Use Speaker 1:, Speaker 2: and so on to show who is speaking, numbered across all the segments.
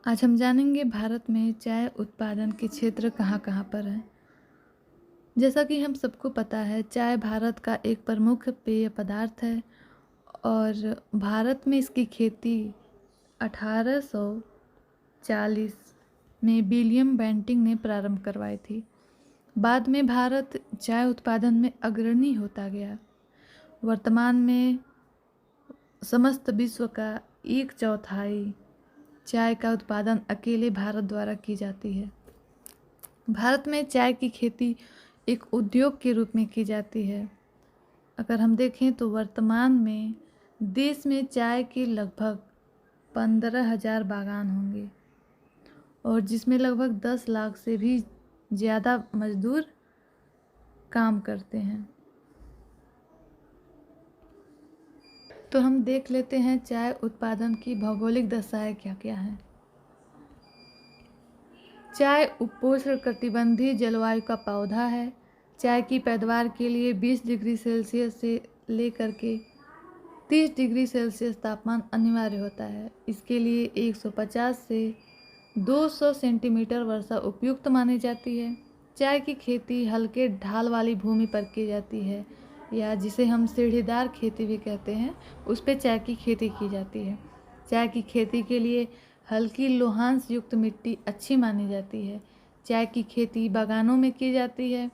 Speaker 1: आज हम जानेंगे भारत में चाय उत्पादन के क्षेत्र कहाँ कहाँ पर हैं। जैसा कि हम सबको पता है, चाय भारत का एक प्रमुख पेय पदार्थ है और भारत में इसकी खेती 1840 में विलियम बेंटिंक ने प्रारंभ करवाई थी। बाद में भारत चाय उत्पादन में अग्रणी होता गया। वर्तमान में समस्त विश्व का 1/4 चाय का उत्पादन अकेले भारत द्वारा की जाती है। भारत में चाय की खेती एक उद्योग के रूप में की जाती है। अगर हम देखें तो वर्तमान में देश में चाय के लगभग 15,000 बागान होंगे और जिसमें लगभग 10 लाख से भी ज़्यादा मजदूर काम करते हैं। तो हम देख लेते हैं चाय उत्पादन की भौगोलिक दशाएं क्या क्या हैं। चाय उपोष्णकटिबंधीय जलवायु का पौधा है। चाय की पैदावार के लिए 20 डिग्री सेल्सियस से लेकर के 30 डिग्री सेल्सियस तापमान अनिवार्य होता है। इसके लिए 150 से 200 सेंटीमीटर वर्षा उपयुक्त मानी जाती है। चाय की खेती हल्के ढाल वाली भूमि पर की जाती है या जिसे हम सीढ़ीदार खेती भी कहते हैं, उस पर चाय की खेती की जाती है। चाय की खेती के लिए हल्की लोहांश युक्त मिट्टी अच्छी मानी जाती है। चाय की खेती बागानों में की जाती है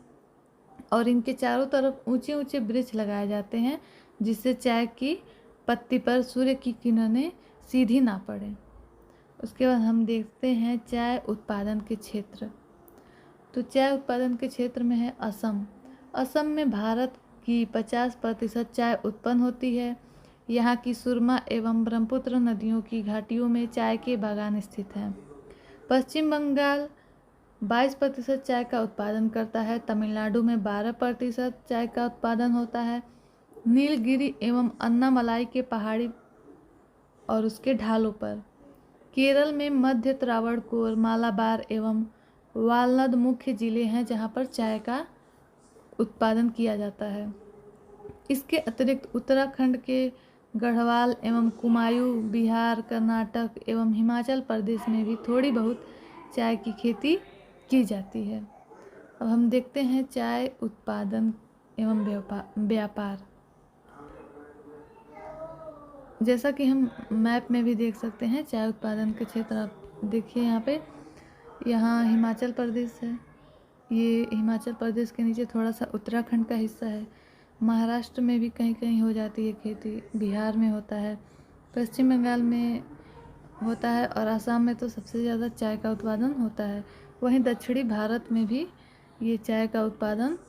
Speaker 1: और इनके चारों तरफ ऊंचे ऊंचे वृक्ष लगाए जाते हैं जिससे चाय की पत्ती पर सूर्य की किरणें सीधी ना पड़े। उसके बाद हम देखते हैं चाय उत्पादन के क्षेत्र। तो चाय उत्पादन के क्षेत्र में है असम। असम में भारत की 50% चाय उत्पन्न होती है। यहाँ की सुरमा एवं ब्रह्मपुत्र नदियों की घाटियों में चाय के बागान स्थित हैं। पश्चिम बंगाल 22% चाय का उत्पादन करता है। तमिलनाडु में 12% चाय का उत्पादन होता है। नीलगिरी एवं अन्नामलाई के पहाड़ी और उसके ढालों पर। केरल में मध्य त्रावणकोर, मालाबार एवं वालनद मुख्य जिले हैं जहाँ पर चाय का उत्पादन किया जाता है। इसके अतिरिक्त उत्तराखंड के गढ़वाल एवं कुमायूं, बिहार, कर्नाटक एवं हिमाचल प्रदेश में भी थोड़ी बहुत चाय की खेती की जाती है। अब हम देखते हैं चाय उत्पादन एवं व्यापार। जैसा कि हम मैप में भी देख सकते हैं, चाय उत्पादन के क्षेत्र आप देखिए यहाँ हिमाचल प्रदेश है। ये हिमाचल प्रदेश के नीचे थोड़ा सा उत्तराखंड का हिस्सा है। महाराष्ट्र में भी कहीं कहीं हो जाती है खेती, बिहार में होता है, पश्चिम बंगाल में होता है और असम में तो सबसे ज़्यादा चाय का उत्पादन होता है। वहीं दक्षिणी भारत में भी ये चाय का उत्पादन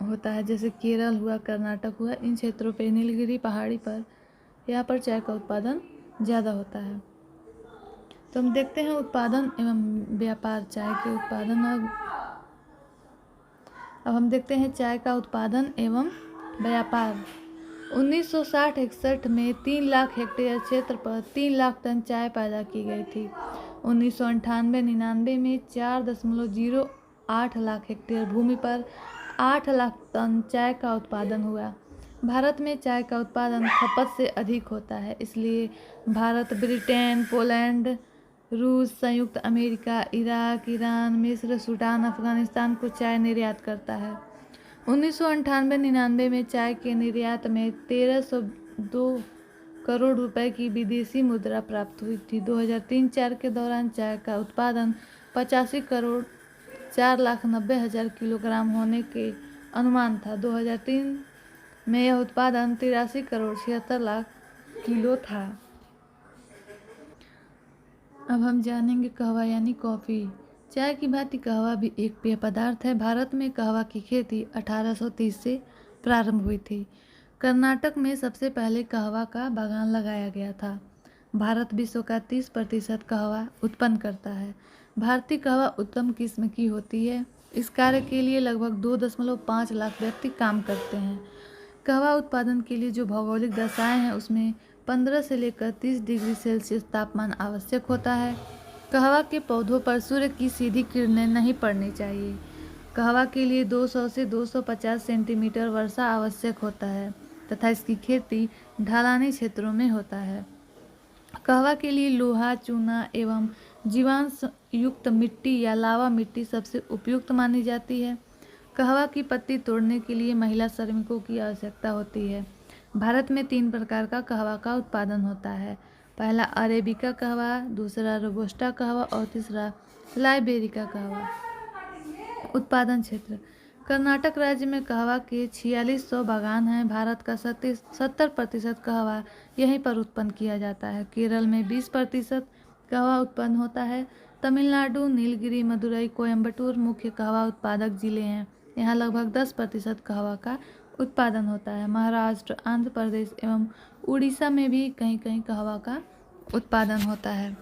Speaker 1: होता है, जैसे केरल हुआ, कर्नाटक हुआ, इन क्षेत्रों पे नीलगिरी पहाड़ी पर यहाँ पर चाय का उत्पादन ज़्यादा होता है। तो हम देखते हैं उत्पादन एवं व्यापार, चाय के उत्पादन और अब हम देखते हैं चाय का उत्पादन एवं व्यापार। 1960-61 में 3 लाख हेक्टेयर क्षेत्र पर 3 लाख टन चाय पैदा की गई थी। 1998-99 में 4.08 लाख हेक्टेयर भूमि पर 8 लाख टन चाय का उत्पादन हुआ। भारत में चाय का उत्पादन खपत से अधिक होता है, इसलिए भारत ब्रिटेन, पोलैंड, रूस, संयुक्त अमेरिका, इराक, ईरान, मिस्र, सूडान, अफगानिस्तान को चाय निर्यात करता है। 1998-99 में चाय के निर्यात में 1302 करोड़ रुपए की विदेशी मुद्रा प्राप्त हुई थी। 2003-04 के दौरान चाय का उत्पादन 85 करोड़ 4,90,000 किलोग्राम होने के अनुमान था। 2003 में यह उत्पादन 83 करोड़ 76 लाख किलो था। अब हम जानेंगे कहवा यानी कॉफ़ी। चाय की भांति कहवा भी एक पेय पदार्थ है। भारत में कहवा की खेती 1830 से प्रारंभ हुई थी। कर्नाटक में सबसे पहले कहवा का बागान लगाया गया था। भारत विश्व का 30% कहवा उत्पन्न करता है। भारतीय कहवा उत्तम किस्म की होती है। इस कार्य के लिए लगभग 2.5 लाख व्यक्ति काम करते हैं। कहवा उत्पादन के लिए जो भौगोलिक दशाएं हैं उसमें 15 से लेकर 30 डिग्री सेल्सियस तापमान आवश्यक होता है। कहवा के पौधों पर सूर्य की सीधी किरणें नहीं पड़नी चाहिए। कहवा के लिए 200 से 250 सेंटीमीटर वर्षा आवश्यक होता है तथा इसकी खेती ढलानी क्षेत्रों में होता है। कहवा के लिए लोहा, चूना एवं जीवांश युक्त मिट्टी या लावा मिट्टी सबसे उपयुक्त मानी जाती है। कहवा की पत्ती तोड़ने के लिए महिला श्रमिकों की आवश्यकता होती है। भारत में 3 प्रकार का कहवा का उत्पादन होता है। पहला अरेबिका कहवा, दूसरा रोबस्टा कहवा और तीसरा लाइबेरिका कहवा। उत्पादन क्षेत्र: कर्नाटक राज्य में कहवा के 4600 बागान हैं। भारत का 70% कहवा यहीं पर उत्पन्न किया जाता है। केरल में 20% कहवा उत्पन्न होता है। तमिलनाडु, नीलगिरी, मदुरई, कोयम्बटूर मुख्य कहवा उत्पादक जिले हैं। यहाँ लगभग 10% कहवा का उत्पादन होता है। महाराष्ट्र, आंध्र प्रदेश एवं उड़ीसा में भी कहीं कहीं कहवा का उत्पादन होता है।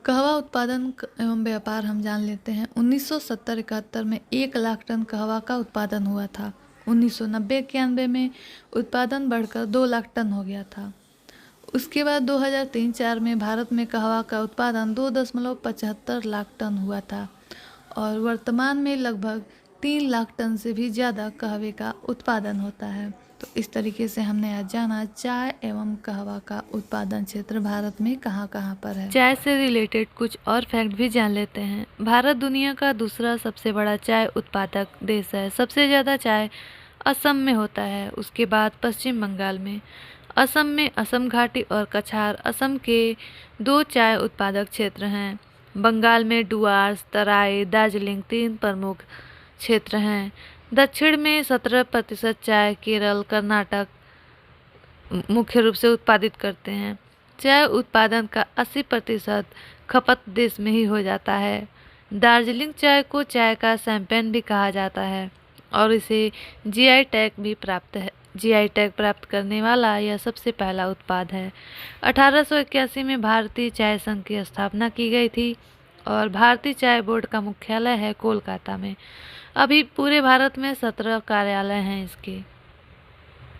Speaker 1: कहवा उत्पादन एवं व्यापार हम जान लेते हैं। 1970-71 में 1 लाख टन कहवा का उत्पादन हुआ था। 1990-91 में उत्पादन बढ़कर 2 लाख टन हो गया था। उसके बाद 2003-04 में भारत में कहवा का उत्पादन 2.75 लाख टन हुआ था और वर्तमान में लगभग 3 लाख टन से भी ज़्यादा कहवे का उत्पादन होता है। तो इस तरीके से हमने आज जाना चाय एवं कहवा का उत्पादन क्षेत्र भारत में कहाँ कहाँ पर है। चाय से रिलेटेड कुछ और फैक्ट भी जान लेते हैं। भारत दुनिया का दूसरा सबसे बड़ा चाय उत्पादक देश है। सबसे ज़्यादा चाय असम में होता है, उसके बाद पश्चिम बंगाल में। असम में असम घाटी और कछार असम के 2 चाय उत्पादक क्षेत्र हैं। बंगाल में डुआर्स, तराई, दार्जिलिंग 3 प्रमुख क्षेत्र हैं। दक्षिण में 17% चाय केरल, कर्नाटक मुख्य रूप से उत्पादित करते हैं। चाय उत्पादन का 80% खपत देश में ही हो जाता है। दार्जिलिंग चाय को चाय का शैंपेन भी कहा जाता है और इसे जीआई टैग भी प्राप्त है। जीआई टैग प्राप्त करने वाला यह सबसे पहला उत्पाद है। 1881 में भारतीय चाय संघ की स्थापना की गई थी और भारतीय चाय बोर्ड का मुख्यालय है कोलकाता में। अभी पूरे भारत में 17 कार्यालय हैं इसके।